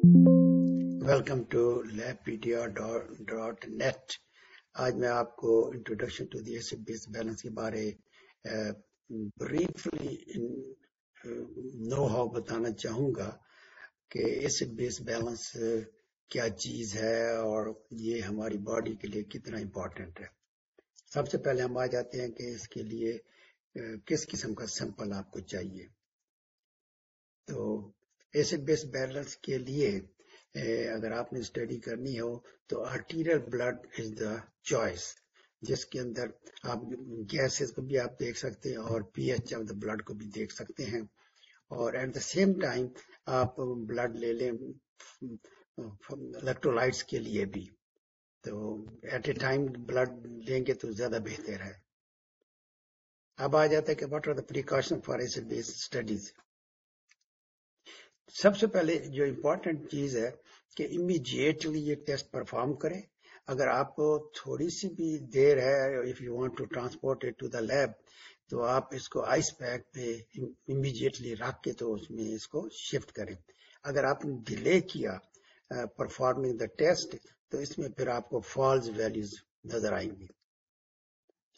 Welcome to labpedia.net. آج میں آپ کو introduction to the acid base balance کے بارے بریفلی نو ہاؤ بتانا چاہوں گا کہ ایسڈ بیس بیلنس کیا چیز ہے اور یہ ہماری باڈی کے لیے کتنا امپورٹنٹ ہے. سب سے پہلے ہم آ جاتے ہیں کہ اس کے لیے کس قسم کا سیمپل آپ کو چاہیے. تو ایسڈ بیس بیلنس کے لیے اگر آپ نے اسٹڈی کرنی ہو تو arterial blood is the choice, جس کے اندر آپ گیسز کو بھی آپ دیکھ سکتے ہیں اور P H of the blood کو بھی دیکھ سکتے ہیں، اور ایٹ دا سیم ٹائم آپ بلڈ لے لیں الیکٹرولائٹس کے لیے بھی. تو ایٹ اے ٹائم بلڈ لیں گے تو زیادہ بہتر ہے. اب آ جاتا ہے کہ what are the precaution for acid base studies. سب سے پہلے جو امپورٹنٹ چیز ہے کہ امیڈیٹلی یہ ٹیسٹ پرفارم کریں. اگر آپ کو تھوڑی سی بھی دیر ہے، if you want to transport it to the lab, تو آپ اس کو آئس پیک پہ امیڈیٹلی رکھ کے تو اس میں اس کو شفٹ کریں. اگر آپ نے ڈیلے کیا پرفارمنگ دا ٹیسٹ تو اس میں پھر آپ کو فالز ویلیوز نظر آئیں گی.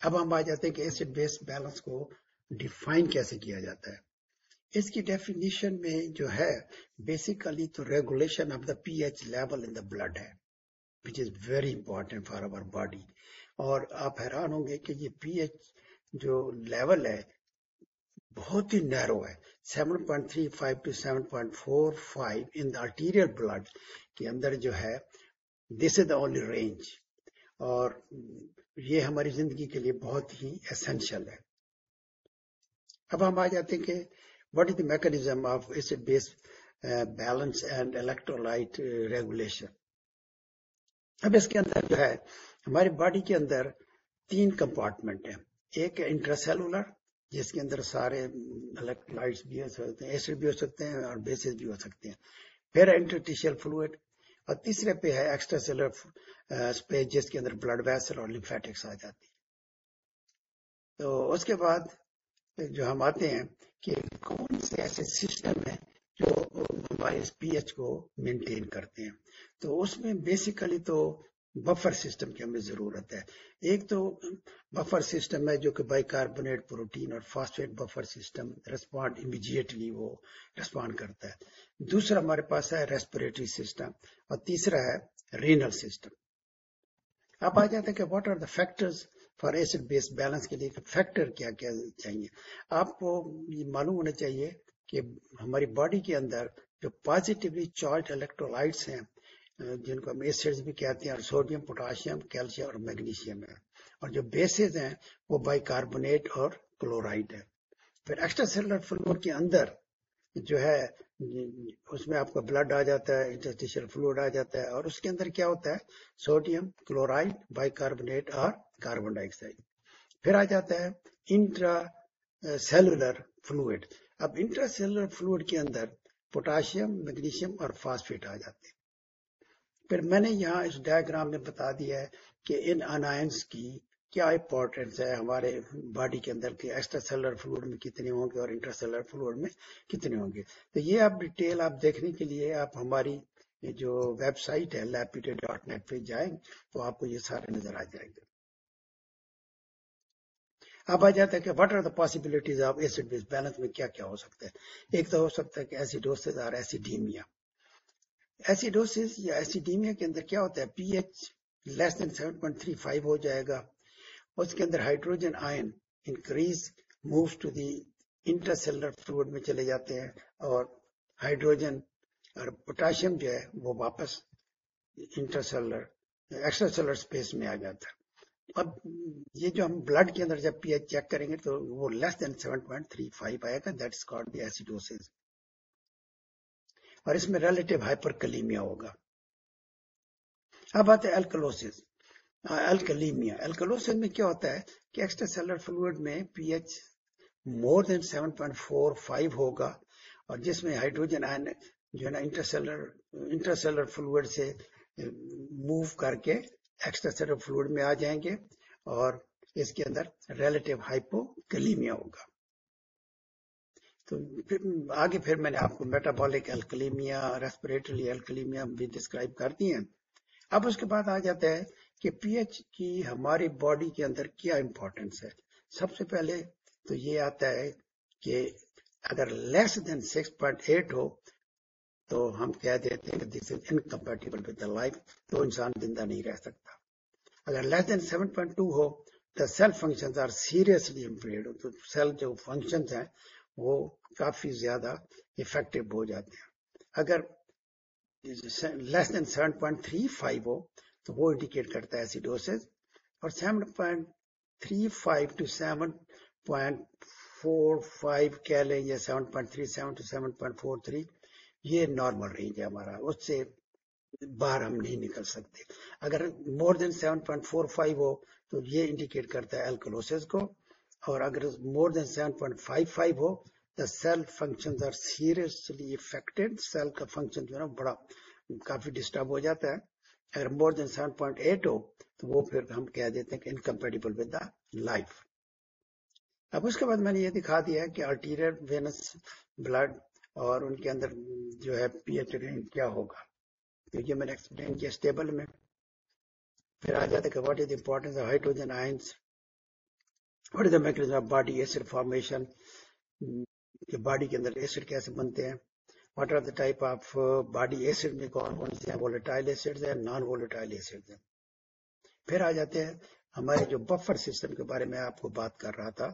اب ہم آ جاتے ہیں کہ ایسڈ بیس بیلنس کو ڈیفائن کیسے کیا جاتا ہے. اس کی ڈیفینیشن میں جو ہے بیسیکلی تو regulation of the pH level in the blood ہے، which is very important for our body. اور آپ حیران ہوں گے کہ یہ پی ایچ جو لیول ہے بہت ہی نیرو ہے، 7.35 to 7.45 in the arterial blood کے اندر جو ہے دس از دا اونلی رینج، اور یہ ہماری زندگی کے لیے بہت ہی اسینشل ہے. اب ہم آ جاتے ہیں کہ what is the mechanism of acid base balance and electrolyte regulation. اب اس کے اندر جو ہے ہماری باڈی کے اندر 3 کمپارٹمنٹ ہیں. ایک ہے انٹراسیلولر، جس کے اندر سارے الیکٹرولائٹس بھی ہو سکتے ہیں، ایسڈ بھی ہو سکتے ہیں اور بیسز بھی ہو سکتے ہیں. پھر انٹرٹیشیل فلوئڈ، اور تیسرے پہ ہے ایکسٹرا سیلولر اسپیس، جس کے اندر بلڈ ویسل اور لیمفیٹکس آ جاتی ہے. تو اس کے بعد جو ہم آتے ہیں کہ کون سے ایسے سسٹم ہیں جو ہمارے پی ایچ کو مینٹین کرتے ہیں. تو اس میں بیسیکلی تو بفر سسٹم کی ہمیں ضرورت ہے. ایک تو بفر سسٹم ہے جو کہ بائی کاربونیٹ پروٹین اور phosphate buffer system respond immediately وہ ریسپونڈ کرتا ہے. دوسرا ہمارے پاس ہے ریسپریٹری سسٹم، اور تیسرا ہے رینل سسٹم. اب آ جاتے ہیں کہ what are the factors for acid base balance کے لیے فیکٹر کیا کیا چاہیے. آپ کو یہ معلوم ہونا چاہیے کہ ہماری باڈی کے اندر جو پازیٹیولی چارج الیکٹرولائٹس ہیں، جن کو ہم ایسڈز بھی کہتے ہیں، اور سوڈیم، پوٹاشیم، کیلشیم اور میگنیشیم ہے، اور جو بیسز ہیں وہ بائی کاربونیٹ اور کلورائڈ ہے. پھر ایکسٹرا سیلولر فلوئڈ کے اندر جو ہے اس میں آپ کا بلڈ آ جاتا ہے، انٹرسٹیشل فلوئڈ آ جاتا ہے، اور اس کے اندر کیا ہوتا ہے سوڈیم، کلورائڈ، بائی کاربونیٹ اور کاربن ڈائی آکسائڈ. پھر آ جاتا ہے انٹرا سیلولر فلوئڈ. اب انٹرا سیلولر فلوئڈ کے اندر پوٹاشیم، میگنیشیم اور فاسفیٹ آ جاتے ہیں. پھر میں نے یہاں اس ڈائیگرام میں بتا دیا ہے کہ ان انائنس کی کیا امپورٹنس ہے ہمارے باڈی کے اندر، کہ ایکسٹرا سیلولر فلوئڈ میں کتنے ہوں گے اور انٹرا سیلولر فلوئڈ میں کتنے ہوں گے. تو یہ آپ ڈیٹیل آپ دیکھنے کے لیے آپ ہماری جو ویب سائٹ ہے labpedia.net پہ جائیں تو آپ کو یہ سارے نظر آ جائیں گے. اب آ جاتا ہے کہ what are the possibilities of acid base balance میں کیا کیا ہو سکتا ہے. ایک تو ہو سکتا ہے کہ ایسیڈوسس اور ایسیڈیمیا. ایسیڈوسس یا ایسیڈیمیا کے اندر کیا ہوتا ہے، پی ایچ لیس دین 7.35 ہو جائے گا. اس کے اندر hydrogen ion increase moves to the intercellular fluid میں چلے جاتے ہیں، اور ہائیڈروجن اور پوٹاشیم جو ہے وہ واپس انٹرسیلولر ایکسٹرا سیلولر اسپیس میں آ جاتا ہے. اب یہ جو ہم بلڈ کے اندر جب پی ایچ چیک کریں گے تو وہ لیس دین 7.35 آئے گا، دیٹ از کالڈ دی ایسیڈوسس. اور اس میں ریلیٹیو ہائپر کلیمیا ہوگا. اب آتے ہیں الکلوسس، الکلیمیا. الکلوسس میں کیا ہوتا ہے کہ ایکسٹرا سیلولر فلوئڈ میں پی ایچ مور دین 7.45 ہوگا، اور جس میں ہائیڈروجن آئن جو ہے نا انٹرسیلولر فلوئڈ سے موو کر کے ایکسٹرا سیلولر فلوئڈ میں آ جائیں گے، اور اس کے اندر ریلیٹیو ہائپو کلیمیا ہوگا. تو آگے پھر میں نے آپ کو میٹابولک الکلیمیا، ریسپریٹری الکلیمیا بھی ڈسکرائب کر دی ہیں. اب اس کے بعد آ جاتا ہے کہ پی ایچ کی ہماری باڈی کے اندر کیا امپورٹنس ہے. سب سے پہلے تو یہ آتا ہے کہ اگر لیس دین 6.8 ہو تو ہم کہہ دیتے ہیں کہ دس از انکمپیٹیبل ود دا لائف، تو انسان زندہ نہیں رہ سکتا. اگر لیس دین 7.2 ہو تو cell functions are seriously impaired, تو سیل جو فنکشنز ہیں وہ کافی زیادہ افیکٹو ہو جاتے ہیں. اگر لیس دین 7.35 ہو تو وہ انڈیکیٹ کرتا ہے ایسیڈوسس، اور 7.35 to 7.45 کہہ لیں یا 7.37 to 7.43 یہ نارمل رینج ہے ہمارا، اس سے باہر ہم نہیں نکل سکتے. اگر مور دین 7.45 ہو تو یہ انڈیکیٹ کرتا ہے الکلوسس کو، اور اگر مور دین 7.55 ہو the cell functions are seriously affected. Cell کا فنکشن جو ہے نا بڑا کافی ڈسٹرب ہو جاتا ہے. اگر مور دین 7.8 ہو تو وہ پھر ہم کہہ دیتے ہیں کہ انکمپیٹیبل ود دا لائف. اب اس کے بعد میں نے یہ دکھا دیا ہے کہ آرٹیریل وینس بلڈ اور ان کے اندر جو ہے پی ایچ رینج کیا ہوگا. تو یہ میں نے ایکسپلین کیا اسٹیبل میں. پھر آ جاتا ہے کہ what is the importance of hydrogen ions, what is the mechanism of body acid formation, کہ باڈی کے اندر ایسڈ کیسے بنتے ہیں. What are the type of body acid میں کون کون سے ہیں، وولٹائل ایسڈز ہیں، نان وولٹائل ایسڈز ہیں. پھر آ جاتے ہیں ہمارے جو بفر سسٹم کے بارے میں آپ کو بات کر رہا تھا.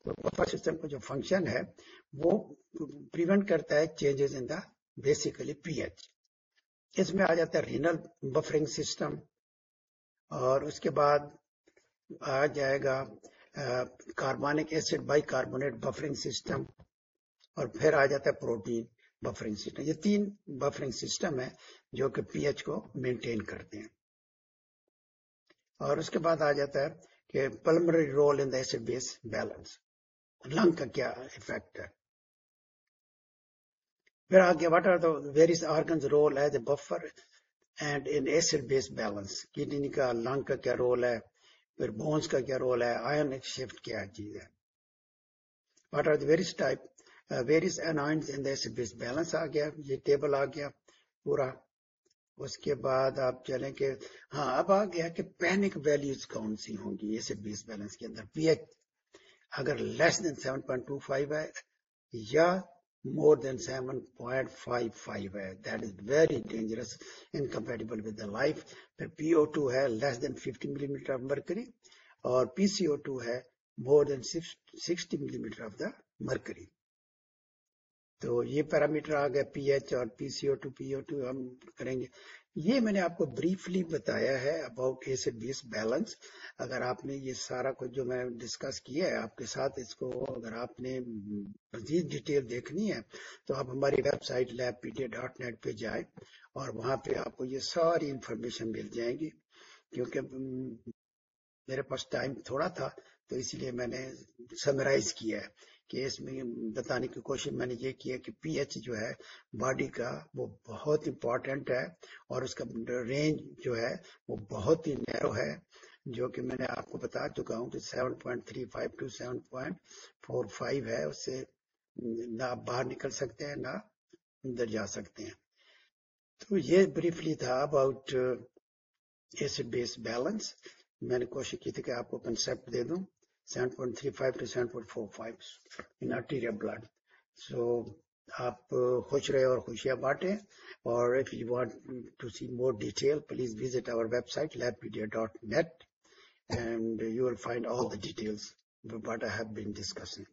تو بفر سسٹم کا جو فنکشن ہے وہ پریونٹ کرتا ہے changes in the basically pH. اس میں آ جاتا ہے رینل بفرنگ سسٹم، اور اس کے بعد آ جائے گا carbonic acid bicarbonate buffering system, اور پھر آ جاتا ہے پروٹین بفرنگ سسٹم. یہ 3 بفرنگ سسٹم ہے جو کہ پی ایچ کو مینٹین کرتے ہیں. اور اس کے بعد آ جاتا ہے کہ pulmonary role in the acid base balance, lung کا کیا افیکٹ ہے. پھر آگے what are the various organs role as a buffer and in acid base balance, kidney کا، لنگ کا کیا رول ہے، پھر بونز کا کیا رول ہے، آئن شفٹ کیا چیز ہے. What are the various type various anions in the acid base balance آ گیا، یہ ٹیبل آ گیا پورا. اس کے بعد آپ چلیں کہ ہاں اب آ گیا کہ پینک ویلیوز کون سی ہوں گی ایسڈ بیس بیلنس کے اندر. پی ایچ اگر لیس دین 7.25 ہے یا more than 7.55 ہے، that is very dangerous, incompatible with the life. پھر PO2 ہے less than 50 millimeter of mercury، اور PCO2 ہے more than 60 millimeter of the mercury. تو یہ پیرامیٹر آ گیا پی ایچ اور PCO2 PO2 ہم کریں گے. یہ میں نے آپ کو بریفلی بتایا ہے اباؤٹ ایسڈ بیس بیلنس. اگر آپ نے یہ سارا کچھ جو میں ڈسکس کیا ہے آپ کے ساتھ، اس کو اگر آپ نے مزید ڈیٹیل دیکھنی ہے تو آپ ہماری ویب سائٹ labpedia.net پہ جائیں، اور وہاں پہ آپ کو یہ ساری انفارمیشن مل جائیں گی. کیونکہ میرے پاس ٹائم تھوڑا تھا تو اسی لیے میں نے سمرائز کیا ہے کہ اس میں بتانے کی کوشش میں نے یہ کی ہے کہ پی ایچ جو ہے باڈی کا وہ بہت امپورٹنٹ ہے، اور اس کا رینج جو ہے وہ بہت ہی نیرو ہے، جو کہ میں نے آپ کو بتا چکا ہوں کہ 7.35 to 7.45 ہے. اس سے نہ باہر نکل سکتے ہیں نہ اندر جا سکتے ہیں. تو یہ بریفلی تھا اباؤٹ ایسڈ بیس بیلنس. میں نے کوشش کی تھی کہ آپ کو کنسپٹ دے دوں 7.35 to 7.45 in arterial blood. So آپ خوش رہے اور خوشیاں بانٹیں. اور if you want to see more detail, please visit our website labpedia.net and you will find all the details of what I have been discussing.